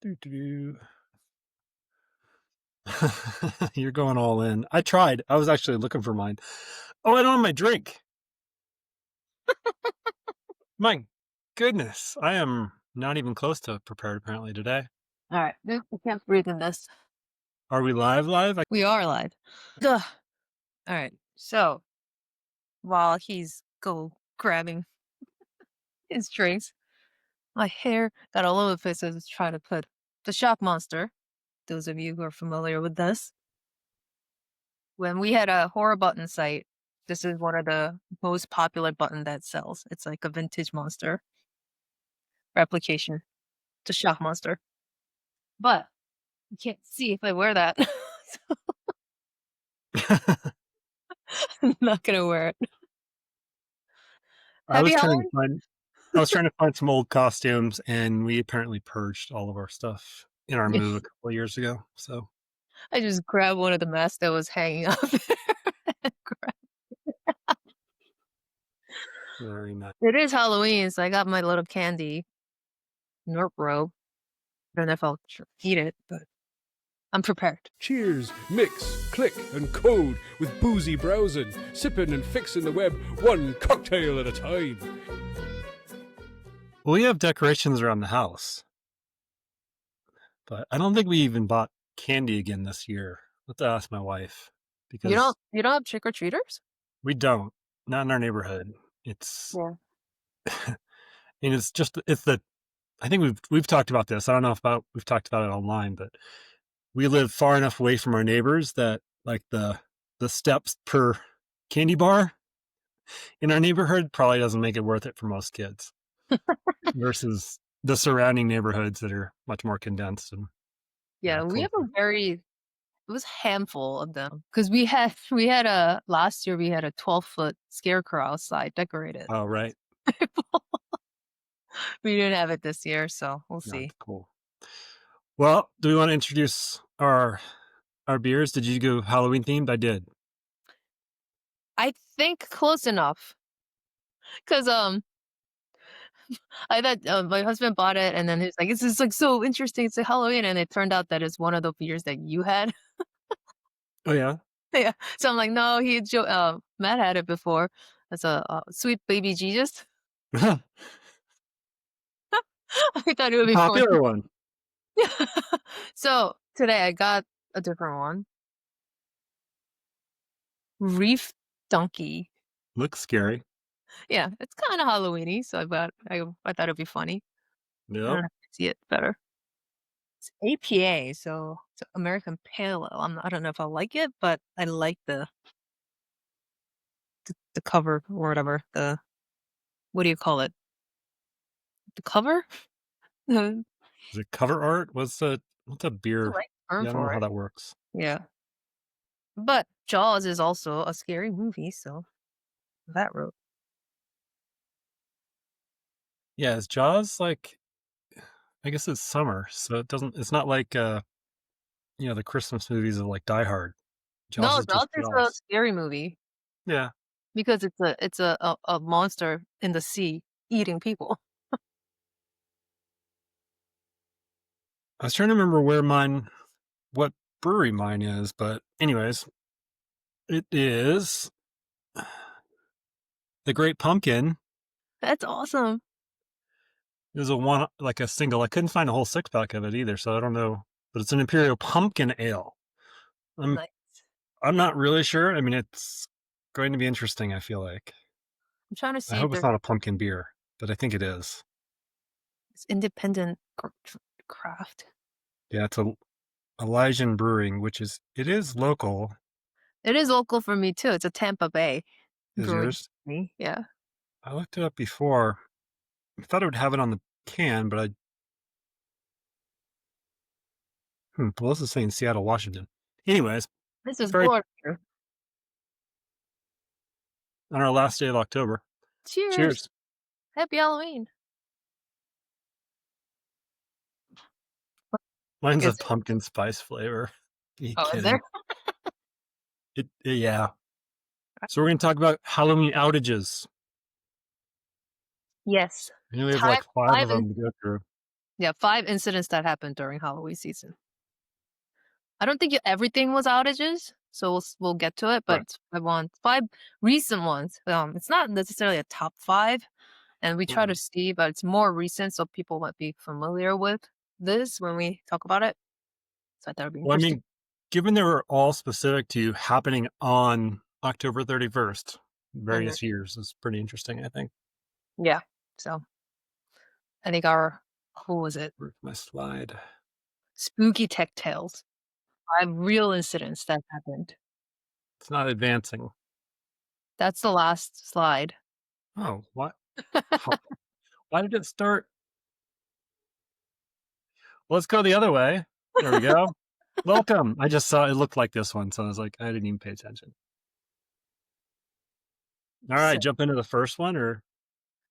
Doo-doo-doo. You're going all in. I tried. I was actually looking for mine. Oh, I don't have my drink. My goodness. I am not even close to prepared apparently today. All right. I can't breathe in this. Are we live? We are live. Ugh. All right. So while he's grabbing his drinks, my hair got all over the place. I was trying to put the shock monster. Those of you who are familiar with this, when we had a horror button site, this is one of the most popular button that sells. It's like a vintage monster replication, the shock monster. But you can't see if I wear that. So I'm not gonna wear it. I Happy was trying to Halloween. find I was trying to find some old costumes and we apparently purged all of our stuff in our move a couple of years ago. So I just grabbed one of the masks that was hanging up there. and very nice. It is Halloween, so I got my little candy Nerp robe. I don't know if I'll eat it, but I'm prepared. Cheers, mix, click, and code with Boozy browsing, sipping and fixing the web one cocktail at a time. Well, we have decorations around the house. But I don't think we even bought candy again this year. Let's ask my wife because You don't have trick or treaters? we don't. Not in our neighborhood. It's Yeah. and it's the I think we've talked about this. I don't know if we've talked about it online, but we live far enough away from our neighbors that like the steps per candy bar in our neighborhood probably doesn't make it worth it for most kids versus the surrounding neighborhoods that are much more condensed and Yeah, we have closer. it was a handful of them because last year we had a 12-foot scarecrow outside decorated. Oh, right. We didn't have it this year, so we'll Not see. cool. Well, do we want to introduce our beers? Did you go Halloween themed? I did. I think close enough because I thought my husband bought it, and then he was like, "This is like so interesting. It's a Halloween," and it turned out that it's one of the beers that you had. Oh yeah. Yeah, so I'm like, "No, Matt had it before. It's a sweet baby Jesus." I thought it would be fun. Popular one. So today I got a different one. Reef Donkey. Looks scary. Yeah, it's kind of Halloweeny, so I thought it'd be funny. I Yep. don't know if you see it better. It's APA, so it's American Pale Ale. I don't know if I like it, but I like the cover or whatever. What do you call it? The cover? The Is it cover art? What's a beer? right term Yeah, I don't know for how it. that works. Yeah, but Jaws is also a scary movie, so that wrote. Yeah, is Jaws like I guess it's summer, so it's not like the Christmas movies of like Die Hard. Jaws No, is Jaws just is a Jaws. scary movie Yeah. because it's a monster in the sea eating people. I was trying to remember what brewery mine is, but anyways, it is the Great Pumpkin. That's awesome. It was a single. I couldn't find a whole 6-pack of it either, so I don't know. But it's an Imperial Pumpkin Ale. I'm Nice. I'm not really sure. I mean, it's going to be interesting, I feel like. I'm trying to I see if hope it's there's not a pumpkin beer, but I think it is. independent craft. Yeah, it's a Elysian Brewing, it is local. It is local for me too. It's a Tampa Bay Is brewing yours? company. Yeah. I looked it up before. I thought it would have it on the can, but well, this is saying Seattle, Washington. Anyways, This is very Florida. on our last day of October. Cheers. Cheers. Happy Halloween. Mine's a Is pumpkin spice flavor. Are you is there? kidding? Yeah. So we're going to talk about Halloween outages. Yes. We have Time like 5 time of and them to go through. Yeah, 5 incidents that happened during Halloween season. I don't think everything was outages, so we'll get to it. Right. But I want 5 recent ones. It's not necessarily a top 5, and we try to see, but it's more recent, so people might be familiar with this when we talk about it. So I thought it'd be Well, I interesting. mean, given they were all specific to happening on October 31st, Mhm. various years, is pretty interesting, I think. Yeah. So I think who was it? Where's my slide? Spooky Tech Tales. 5 real incidents that happened. It's not advancing. That's the last slide. Oh, what? How, why did it start? Well, let's go the other way. There we go. Welcome. I just saw it looked like this one, so I was like, I didn't even pay attention. All right, So, jump into the first one, or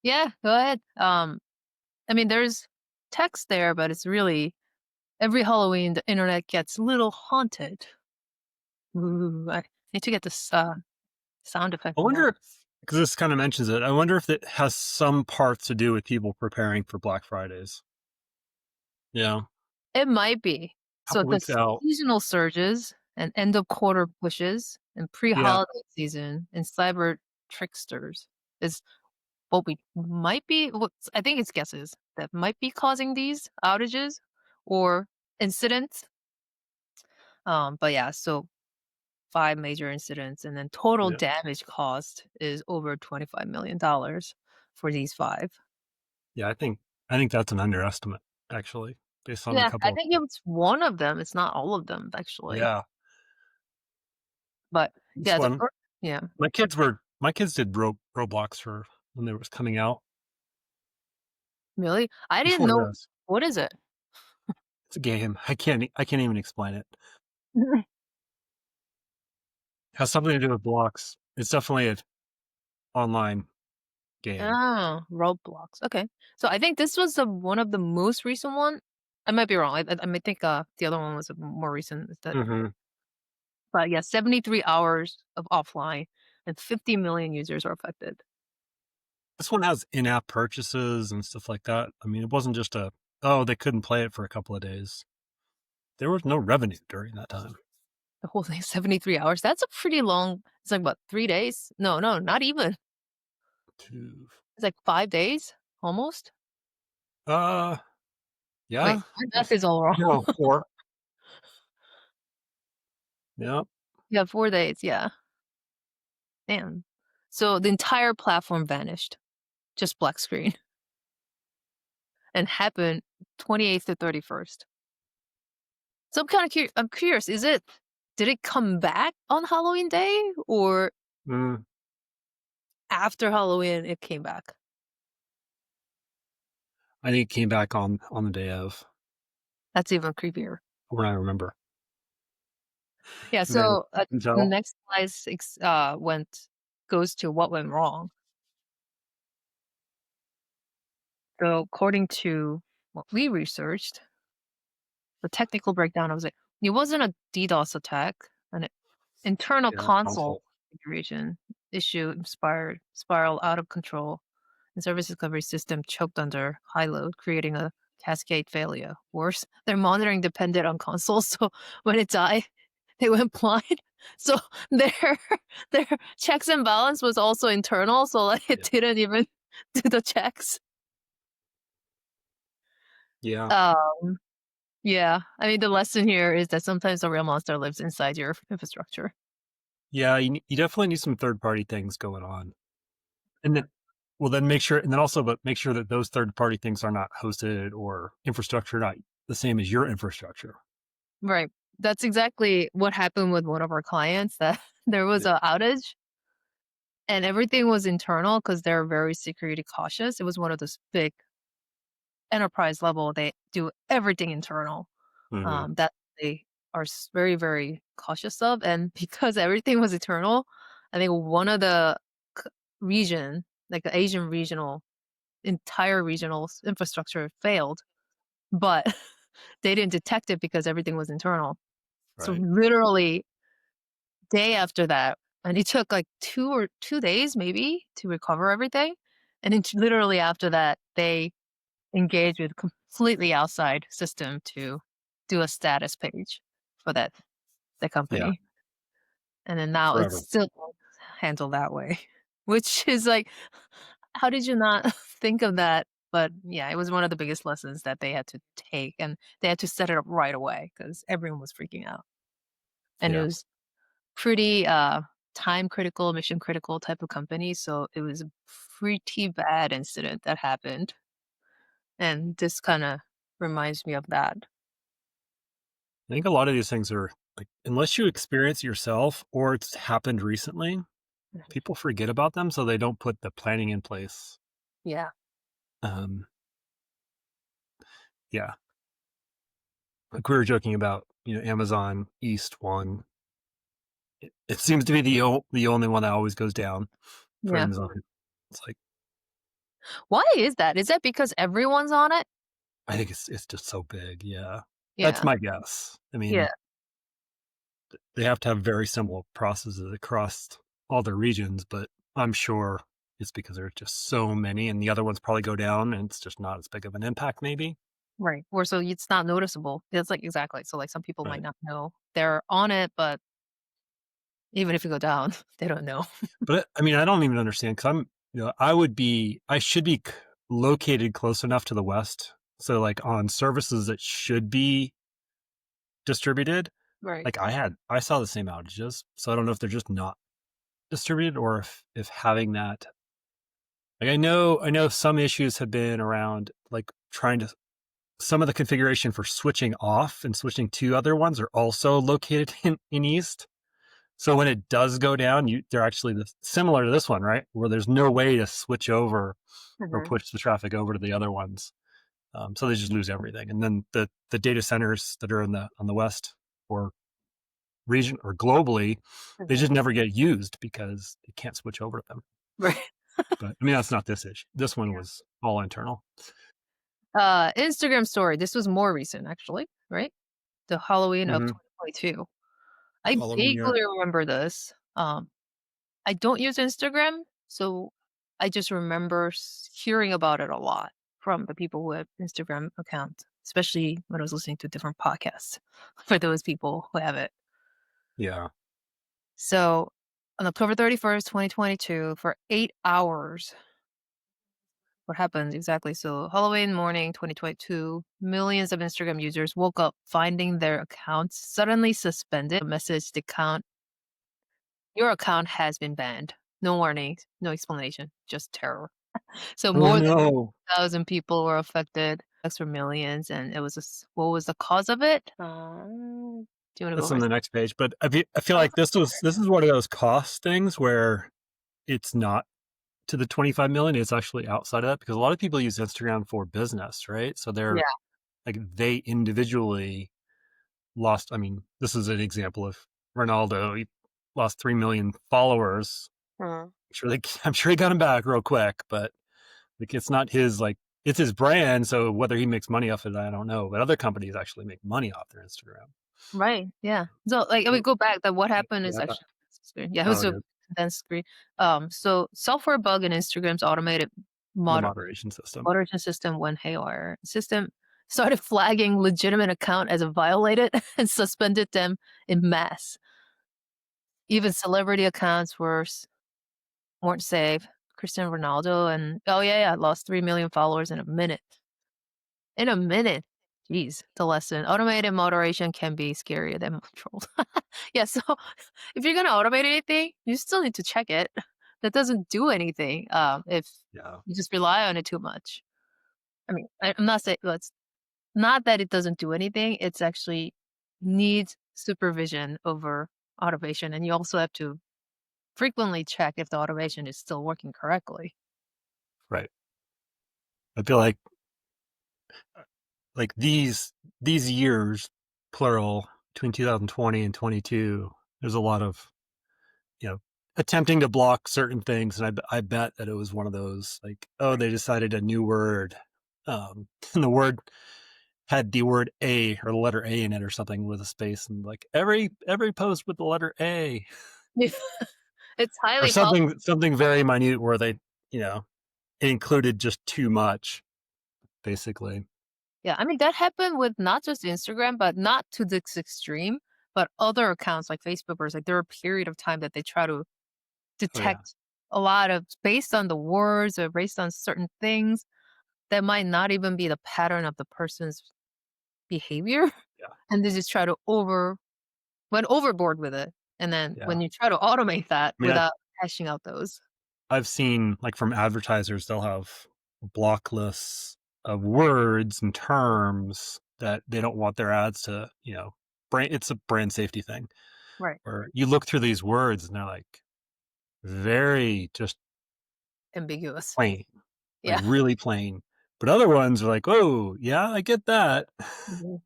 yeah, go ahead. I mean, there's text there, but it's really every Halloween the internet gets a little haunted. Ooh, I need to get this sound effect I in there. wonder if, because this kind of mentions it, I wonder if it has some parts to do with people preparing for Black Fridays. Yeah, It might be. a So couple the weeks out. seasonal surges and end of quarter pushes and Yeah, pre-holiday season and cyber tricksters is what we might be. I think it's guesses that might be causing these outages or incidents. But yeah, so 5 major incidents, and then total yeah, damage cost is over $25 million for these 5. yeah. I think that's an underestimate, actually, based on a Yeah, I couple of. think it's one of them. It's not all of them actually. Yeah, But this yeah, one. yeah. My kids did Roblox for when it was coming out Really? I didn't before know. this. What is it? It's a game. I can't even explain it. Has something to do with blocks. It's definitely an online game. Oh, Roblox. Okay. So I think this was one of the most recent one. I might be wrong. I might think the other one was more recent. Hmm. But yeah, 73 hours of offline and 50 million users are affected. This one has in-app purchases and stuff like that. I mean, it wasn't just oh, they couldn't play it for a couple of days. There was no revenue during that time. The whole thing, 73 hours. That's a pretty long. It's like what, 3 days? No, no, not even. Two, It's like 5 days almost. uh, Wait, yeah. my math is all wrong. No, 4. Yeah. Yeah, 4 days. Yeah. Damn. So the entire platform vanished. Just black screen. And happened 28th to 31st. So I'm kind of I'm curious, did it come back on Halloween day or Mm, after Halloween it came back? I think it came back on the day of, That's even creepier. when I remember. Yeah, Man, so you can the tell. next slide goes to what went wrong. So according to what we researched, the technical breakdown was it wasn't a DDoS attack, an internal Yeah, console console. configuration issue spiraled out of control, and service recovery system choked under high load, creating a cascade failure. Worse, their monitoring depended on consoles, so when it died, they went blind. So their their checks and balance was also internal, so like it Yeah. didn't even do the checks. Yeah. Um, yeah, I mean the lesson here is that sometimes the real monster lives inside your infrastructure. Yeah, you definitely need some third-party things going on. And then well, then make sure, and then also, but make sure that those third-party things are not hosted or infrastructure not the same as your infrastructure. Right. That's exactly what happened with one of our clients that there was Yeah. a outage and everything was internal because they're very security cautious. It was one of those big enterprise level. They do everything internal Mhm. that they are very, very cautious of. And because everything was internal, I think one of the region, like the Asian regional, entire regional infrastructure failed, but they didn't detect it because everything was internal. So Right. literally day after that, and it took like 2 days maybe to recover everything. And then literally after that, they engaged with completely outside system to do a status page for the Yeah. company. And then now it's Forever. still handled that way, which is like, how did you not think of that? But yeah, it was one of the biggest lessons that they had to take, and they had to set it up right away because everyone was freaking out. And it Yeah. was pretty time critical, mission critical type of company. So it was a pretty bad incident that happened. And this kind of reminds me of that. I think a lot of these things are like, unless you experience it yourself or it's happened recently, people forget about them, so they don't put the planning in place. Yeah. Um, yeah, like we were joking about, Amazon East one. It seems to be the only one that always goes down for Yeah. Amazon. It's like, Why is that? Is that because everyone's on it? I think it's just so big. Yeah, that's Yeah. my guess. I Yeah. mean, they have to have very similar processes across all the regions, but I'm sure it's because there's just so many, and the other ones probably go down, and it's just not as big of an impact, maybe. Right. Or so it's not noticeable. It's like exactly. So like some people might Right. not know they're on it, but even if you go down, they don't know. But I mean, I don't even understand because I should be located close enough to the west. So, like on services that should be distributed, Right. like I saw the same outages. So I don't know if they're just not distributed or if having that, like I know some issues have been around like trying to, some of the configuration for switching off and switching to other ones are also located in East. So when it does go down, they're actually similar to this one, right? Where there's no way to switch over or Mhm. push the traffic over to the other ones. So they just lose everything. And then the data centers that are on the west or region or globally, they Mhm. just never get used because you can't switch over to them. Right. But I mean, that's not this issue. This one was all internal. Instagram story. This was more recent, actually, right? The Halloween of Mm-hmm. 2022. I Halloween, yeah. vaguely remember this. I don't use Instagram, so I just remember hearing about it a lot from the people who have Instagram accounts, especially when I was listening to different podcasts for those people who have it. Yeah. So on October 31st, 2022, for 8 hours, what happened exactly? So Halloween morning 2022, millions of Instagram users woke up finding their accounts suddenly suspended. A message, the account, your account has been banned. No warnings, no explanation, just terror. So Oh more than no. 1,000 people were affected. X for millions, and it was what was the cause of it? Do you want to go That's on first? the next page. But I feel like this is one of those cost things where it's not to the 25 million. It's actually outside of that because a lot of people use Instagram for business, right? So Yeah. they're like they individually lost. I mean, this is an example of Ronaldo. He lost 3 million followers. Mhm. I'm sure he got him back real quick, but like it's not his like it's his brand. So whether he makes money off it, I don't know. But other companies actually make money off their Instagram. Right. Yeah. So like we So, go back. That what happened is yeah, actually yeah, it oh, was it a is condensed screen. So software bug in Instagram's automated the moder moderation system. moderation system went haywire. System started flagging legitimate account as violated and suspended them in mass. Even celebrity accounts weren't safe. Cristiano Ronaldo and oh yeah, lost 3 million followers in a minute. In a minute. Jeez, the lesson. Automated moderation can be scarier than controlled. Yeah, so if you're gonna automate anything, you still need to check it. That doesn't do anything if Yeah, you just rely on it too much. I mean, I'm not saying well, it's not that it doesn't do anything. It's actually needs supervision over automation, and you also have to frequently check if the automation is still working correctly. right. I feel like these years, plural, between 2020 and 22, there's a lot of you know attempting to block certain things, and I bet that it was one of those like, oh, they decided a new word, and the word had the word A or the letter A in it or something with a space, and like every post with the letter A It's or highly possible. something very minute where they it included just too much basically. Yeah, I mean, that happened with not just Instagram, but not to this extreme, but other accounts like Facebook, where it's like there are a period of time that they try to Oh yeah, detect a lot of based on the words or based on certain things that might not even be the pattern of the person's behavior. yeah, And they just try to went overboard with it. And then yeah. when you try to automate that I mean, without hashing out those. I've seen like from advertisers, they'll have block lists of words and terms that they don't want their ads to, brand. It's a brand safety thing Right. where you look through these words and they're like very just Ambiguous. plain, like Yeah. really plain. But other ones are like, oh yeah, I get that. Mhm.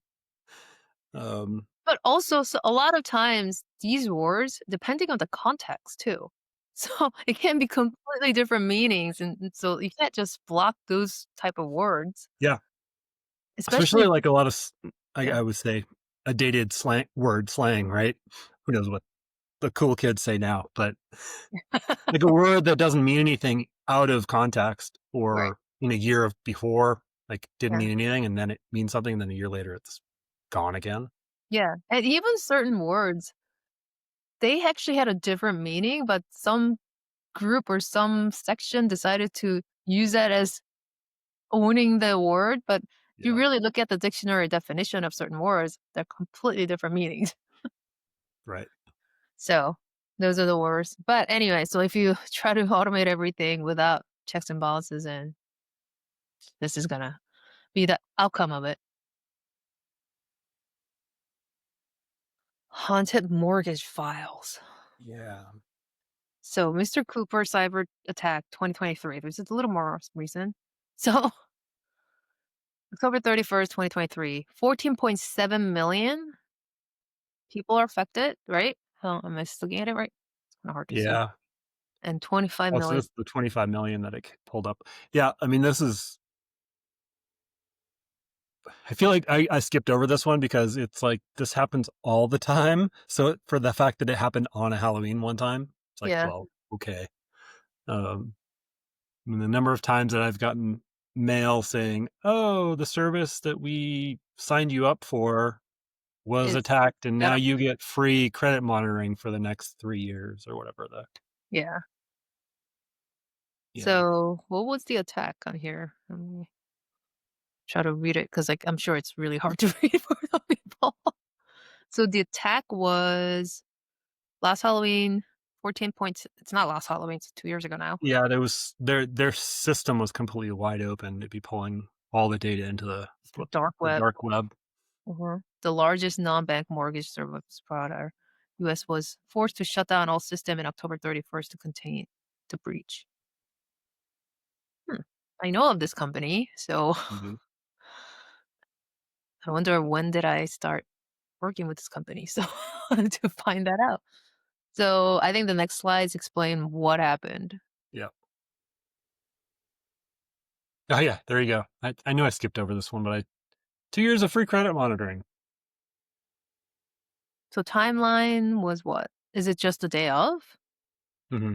um, But also, so a lot of times these words, depending on the context too. So it can be completely different meanings. And so you can't just block those type of words, yeah, especially especially, like a lot of, yeah. I would say, a dated slang, right? Who knows what the cool kids say now, but like a word that doesn't mean anything out of context Right. or in a year of before, like didn't Yeah. mean anything, and then it means something, and then a year later it's gone again. Yeah. And even certain words, they actually had a different meaning, but some group or some section decided to use that as owning the word. But if you Yeah, really look at the dictionary definition of certain words, they're completely different meanings. right. So those are the worst. But anyway, so if you try to automate everything without checks and balances, and this is gonna be the outcome of it. Haunted mortgage files. Yeah. So Mr. Cooper cyber attack 2023. This is a little more recent. So October 31st, 2023, 14.7 million people are affected, right? Oh, am I still looking at it right? It's kind of hard to see. Yeah. And 25 Oh, so million. this is the 25 million that it pulled up. Yeah, I mean, this is. I feel like I skipped over this one because it's like this happens all the time. So for the fact that it happened on a Halloween one time, it's like, Yeah. well, okay. Um, I mean, the number of times that I've gotten mail saying, "Oh, the service that we signed you up for was Is attacked, and now that you get free credit monitoring for the next 3 years," or whatever. yeah. Yeah, So what was the attack on here? Let me try to read it because like I'm sure it's really hard to read for some people. So the attack was last Halloween, 14 points. It's not last Halloween, it's 2 years ago now. yeah. There was their system was completely wide open. It'd be pulling all the data into It's the dark the web. dark web. The largest non-bank mortgage service provider, US was forced to shut down all system in October 31st to contain the breach. Hmm. I know of this company, so Mhm. I wonder when did I start working with this company? So to find that out. So I think the next slides explain what happened. Yeah. Oh yeah, there you go. I knew I skipped over this one, but 2 years of free credit monitoring. So timeline was what? Is it just the day of? Hmm.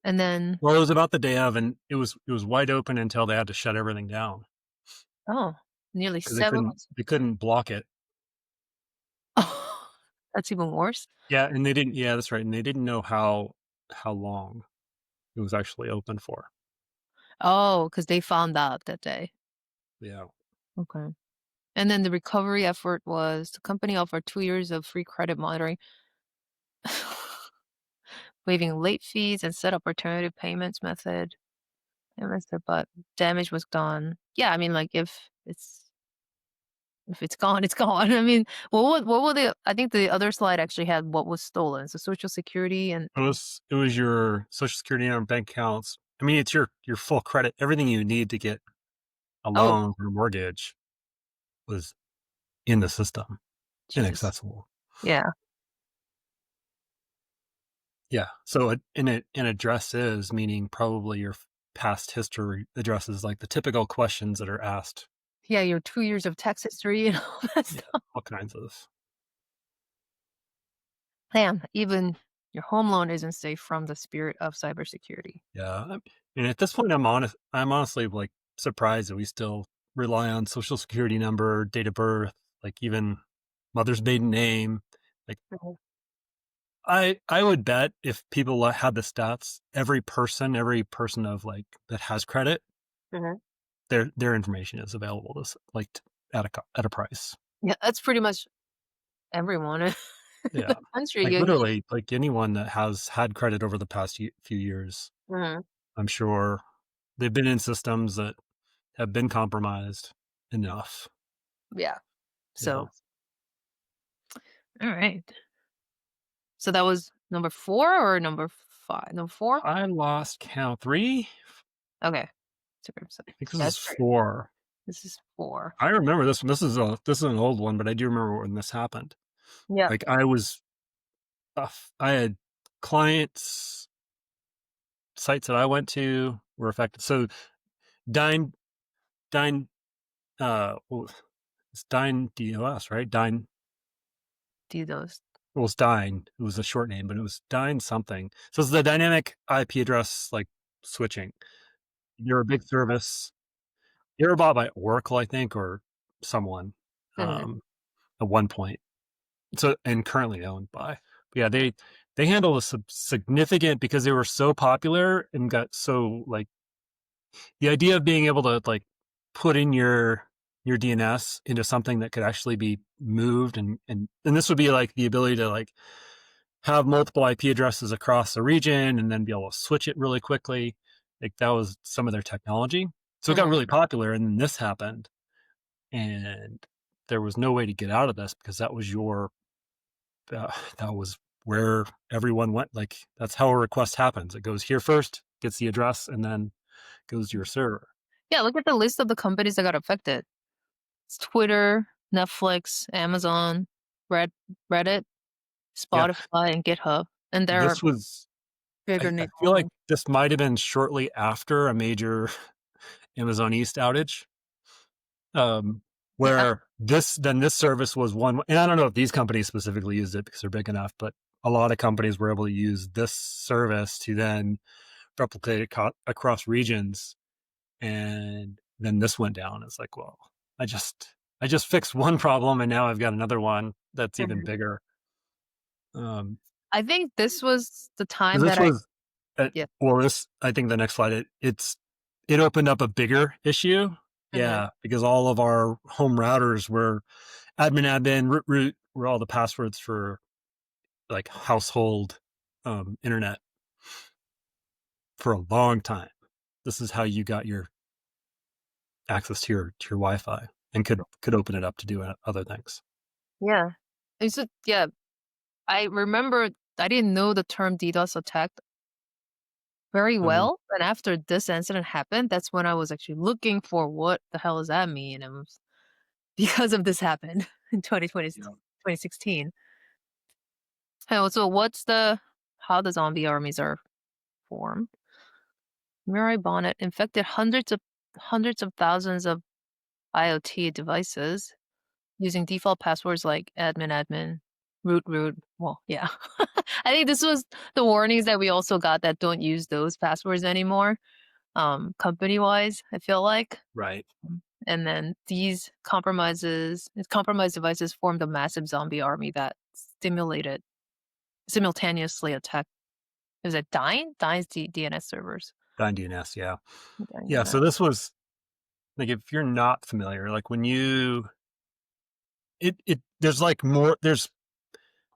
And then Well, it was about the day of, and it was wide open until they had to shut everything down oh, nearly because 7 months. they couldn't block it. Oh, that's even worse. Yeah, and they didn't. Yeah, that's right. And they didn't know how long it was actually open for. Oh, because they found out that day. Yeah. Okay. And then the recovery effort was the company offered 2 years of free credit monitoring, waiving late fees and set up alternative payments method. But damage was done. Yeah, I mean, like if it's gone, it's gone. I mean, what were the? I think the other slide actually had what was stolen. So Social Security and It was your social security and bank accounts. I mean, it's your full credit, everything you need to get a oh, loan or mortgage was in the system, jeez, inaccessible. yeah, Yeah. So an address is meaning probably your past history addresses, like the typical questions that are asked. yeah, your 2 years of tax history and all that Yeah. stuff. All kinds of. Damn, even your home loan isn't safe from the spirit of cybersecurity. Yeah. And at this point, I'm honestly like surprised that we still rely on social security number, date of birth, like even mother's maiden name. Like Mhm. I would bet if people had the stats, every person of like that has credit, Mhm. their information is available to at a price. Yeah, that's pretty much everyone in Yeah. the country. Like, You literally, like, anyone that has had credit over the past few years, Mhm. I'm sure they've been in systems that have been compromised enough, Yeah. you know? So, all right. So that was number 4 or number 5? Number 4? I lost count. 3? Okay. 0%. I think this is That's right. 4. This is 4. I remember this one. This is an old one, but I do remember when this happened. Yep. Like, I had clients, sites that I went to were affected. So Dyn Dyn, well, it's Dyn DOS, right? Dyn Do those. Well, it's Dyn. It was a short name, but it was Dyn something. So it's the dynamic IP address, like, switching. You're a big service. They were bought by Oracle, I think, or someone, Mhm. at one point. So, and currently owned by. But yeah, they handled a significant, because they were so popular and got so, like, the idea of being able to, like, put in your DNS into something that could actually be moved, and this would be like the ability to, like, have multiple IP addresses across the region and then be able to switch it really quickly. Like, that was some of their technology. So it got Mhm. really popular, and then this happened, and there was no way to get out of this because that was where everyone went. Like, that's how a request happens. It goes here first, gets the address, and then goes to your server. Yeah, look at the list of the companies that got affected. It's Twitter, Netflix, Amazon, Reddit, Yeah, Spotify, and GitHub, and there are this was. bigger I names feel like also. this might have been shortly after a major Amazon East outage. um, Yeah. where this service was one, and I don't know if these companies specifically used it because they're big enough, but a lot of companies were able to use this service to then replicate it across regions, and then this went down. It's like, well, I just fixed one problem, and now I've got another one that's even Mhm. bigger. Um, I think this was the 'Cause time this that I was, yeah. well, this, I think the next slide, it opened up a bigger issue. Mhm. Yeah, because all of our home routers were admin, root were all the passwords for, like, household, internet for a long time. This is how you got your access to your Wi-Fi and could open it up to do other things. Yeah. It's a yeah. I remember I didn't know the term DDoS attack very Mhm. well, and after this incident happened, that's when I was actually looking for what the hell does that mean, and because of this happened in 2020 Yeah. 2016. Oh, so what's the how the zombie armies are formed? Mirai Bonnet infected hundreds of thousands of IoT devices using default passwords like admin, root. Well, yeah. I think this was the warnings that we also got that don't use those passwords anymore, company-wise, I feel like. Right. And then these compromised devices formed a massive zombie army that simultaneously attacked. Was it Dyn's DNS servers. Dyn DNS, yeah. Dyn Yeah, so DNS. this was, like, if you're not familiar, like, when you there's, like, more there's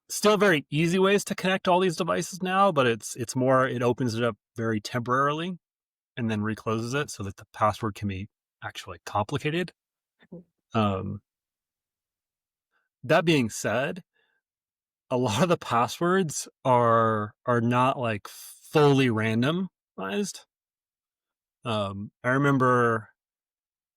still very easy ways to connect all these devices now, but it's more, it opens it up very temporarily and then recloses it so that the password can be actually complicated. Um, that being said, a lot of the passwords are not, like, fully randomized. I remember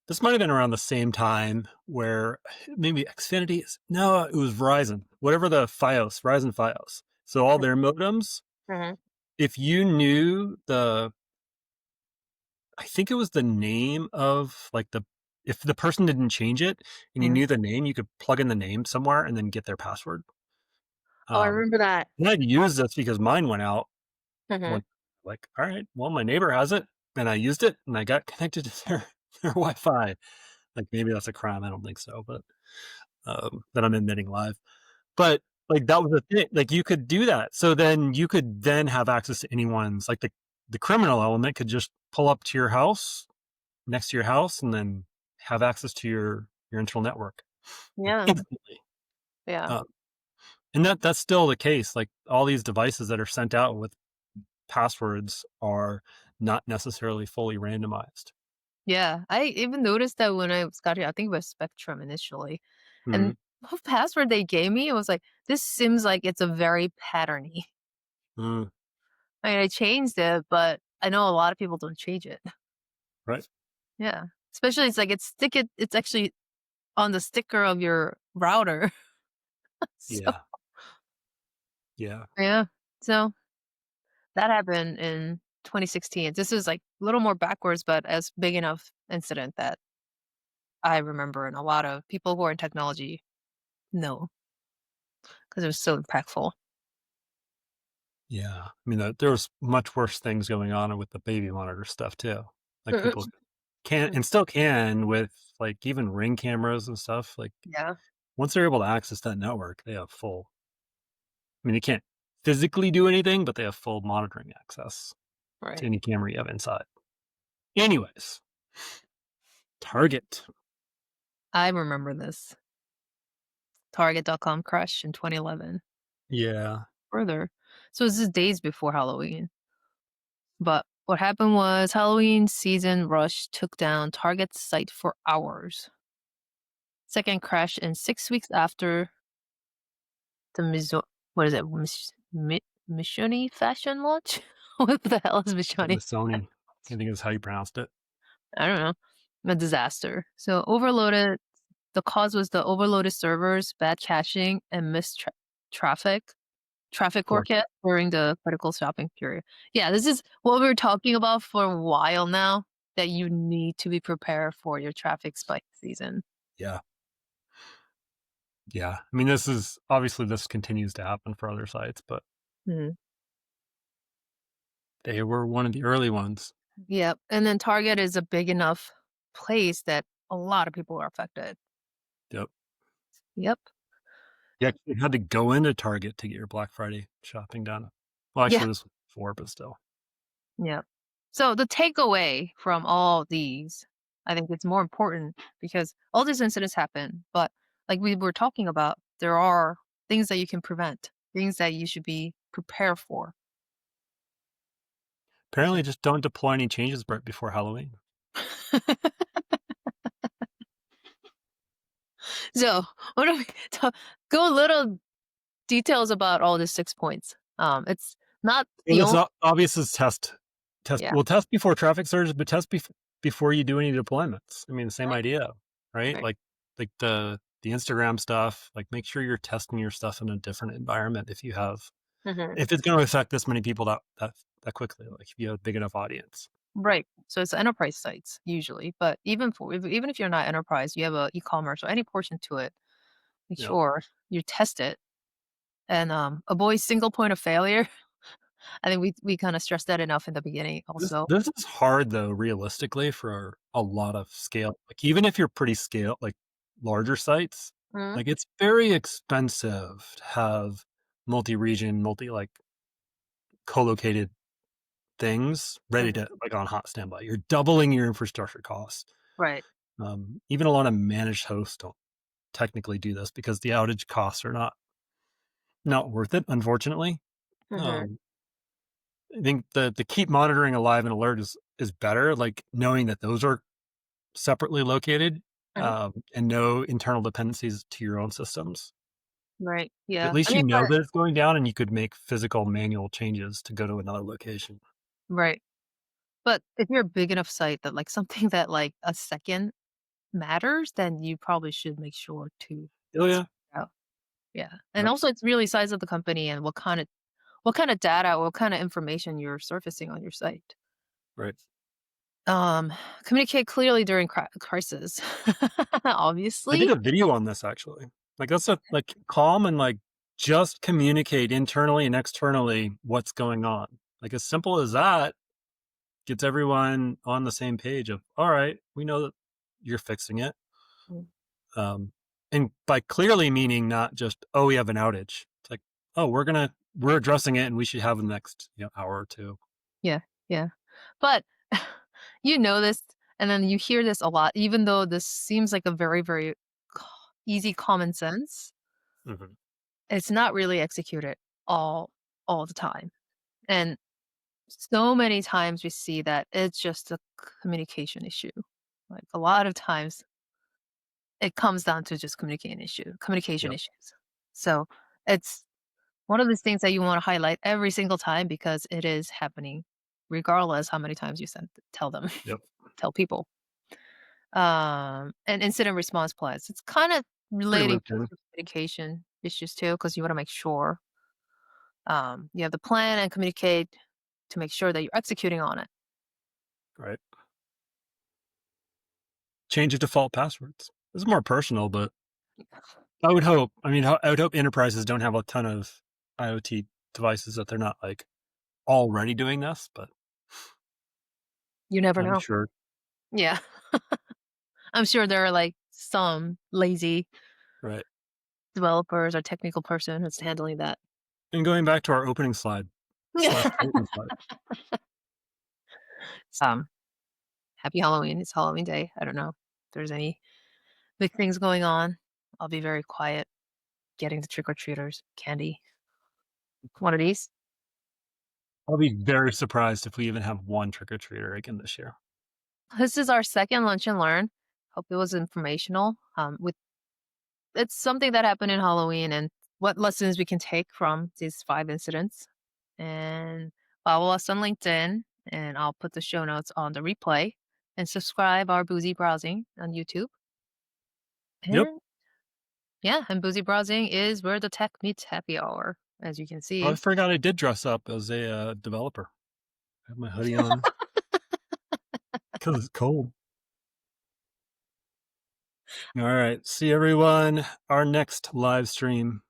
this might have been around the same time where maybe Xfinity no, it was Verizon, whatever the Verizon Fios. So all their modems, Mhm. if you knew I think it was the name of, like, if the person didn't change it and you Mhm. knew the name, you could plug in the name somewhere and then get their password. Oh, I Um, remember that. and I'd use this because mine went out Mhm. one, like, all right, well, my neighbor has it, and I used it, and I got connected to their Wi-Fi. Like maybe that's a crime. I don't think so, but that I'm admitting live. But like that was the thing. Like you could do that. So then you could then have access to anyone's like the criminal element could just pull up to your house next to your house and then have access to your internal network like Yeah. instantly. Yeah. Um, and that's still the case. Like all these devices that are sent out with passwords are not necessarily fully randomized. Yeah. I even noticed that when I got here, I think it was Spectrum initially. And Mhm. the password they gave me, it was like, this seems like it's a very patterny. Mm, I mean, I changed it, but I know a lot of people don't change it. right. Yeah. Especially it's actually on the sticker of your router. So Yeah. Yeah. yeah. So that happened in 2016. This is like a little more backwards, but as big enough incident that I remember and a lot of people who are in technology know because it was so impactful. Yeah. I mean, there was much worse things going on with the baby monitor stuff too. Like people can and still can with like even Ring cameras and stuff. Like Yeah. once they're able to access that network, they have full. I mean, they can't physically do anything, but they have full monitoring access to Right. any camera you have inside. Anyways, Target. I remember this Target.com crash in 2011. Yeah. Further. So this is days before Halloween. But what happened was Halloween season rush took down Target's site for hours. Second crash in 6 weeks after the what is it? Mishoni fashion launch? What the hell is Mishoni? Missoni. I think is how you pronounced it. I don't know. A disaster. So overloaded. The cause was the overloaded servers, bad caching, and missed traffic Of course. forecast during the critical shopping period. Yeah, this is what we were talking about for a while now. That you need to be prepared for your traffic spike season. Yeah. Yeah. I mean, this continues to happen for other sites, but Mhm. they were one of the early ones. Yep. And then Target is a big enough place that a lot of people are affected. Yep. Yep. Yeah, you had to go into Target to get your Black Friday shopping done. Well, Yeah. actually, this was before, but still. Yep. So the takeaway from all these, I think it's more important because all these incidents happen, but like we were talking about, there are things that you can prevent, things that you should be prepared for. Apparently, just don't deploy any changes right before Halloween. So what do we go a little details about all the 6 points. It's not And the it's only obvious as test. yeah, Well, test before traffic surges, but test before you do any deployments. I mean, the same right, idea, right? right. Like the Instagram stuff. Like, make sure you're testing your stuff in a different environment Mhm. if it's going to affect this many people that quickly. Like, if you have a big enough audience. Right. So it's enterprise sites usually, but even if you're not enterprise, you have a e-commerce or any portion to it, make Yep. sure you test it and avoid single point of failure. I think we kind of stressed that enough in the beginning also. This is hard though, realistically, for a lot of scale. Like even if you're pretty scale, like larger sites, Mhm. like it's very expensive to have multi-region, like co-located things ready Mhm. to like on hot standby. You're doubling your infrastructure costs. Right. Even a lot of managed hosts don't technically do this because the outage costs are not worth it, unfortunately. Mhm. Um, I think the keep monitoring alive and alert is better. Like knowing that those are separately located, Mhm. and no internal dependencies to your own systems. Right. At Yeah. I least you mean, know but that it's going down, and you could make physical manual changes to go to another location. right. But if you're a big enough site that like something that like a second matters, then you probably should make sure to Oh test yeah, it out. Yeah. And yep, also it's really size of the company and what kind of data, what kind of information you're surfacing on your site. right. Um, Communicate clearly during crisis. I did Obviously. a video on this actually. Like that's a like calm and like just communicate internally and externally what's going on. Like as simple as that gets everyone on the same page of all right, we know that you're fixing it. And by clearly meaning not just, oh, we have an outage. It's like, oh, we're addressing it and we should have the next hour or two. Yeah, yeah. But you know this, and then you hear this a lot, even though this seems like a very, very easy common sense. Mm-hmm. It's not really executed all the time. And so many times we see that it's just a communication issue. Like a lot of times it comes down to just communication Yep. issues. So it's one of those things that you want to highlight every single time because it is happening regardless how many times you tell them, Yep. tell people. And incident response plans. It's kind of Pretty relating looped to in. communication issues too, because you want to make sure you have the plan and communicate to make sure that you're executing on it. Right. Change of default passwords. This is more personal, but I would hope. I mean, I would hope enterprises don't have a ton of IoT devices that they're not like already doing this, but You never I'm know. sure. Yeah. I'm sure there are like some lazy Right. developers or technical person who's handling that. And going back to our opening slide, /statement slide. Happy Halloween. It's Halloween day. I don't know if there's any big things going on. I'll be very quiet getting the trick-or-treaters candy. One of these. I'll be very surprised if we even have one trick-or-treater again this year. This is our second lunch and learn. Hope it was informational. It's something that happened in Halloween and what lessons we can take from these 5 incidents. And follow us on LinkedIn, and I'll put the show notes on the replay. And subscribe our Boozy Browsing on YouTube. Yep. And yeah, and Boozy Browsing is where the tech meets happy hour, as you can Oh, see. I forgot I did dress up as a developer. I have my hoodie on because it's cold. All right. See everyone. Our next live stream.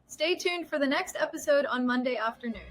Stay tuned for the next episode on Monday afternoon.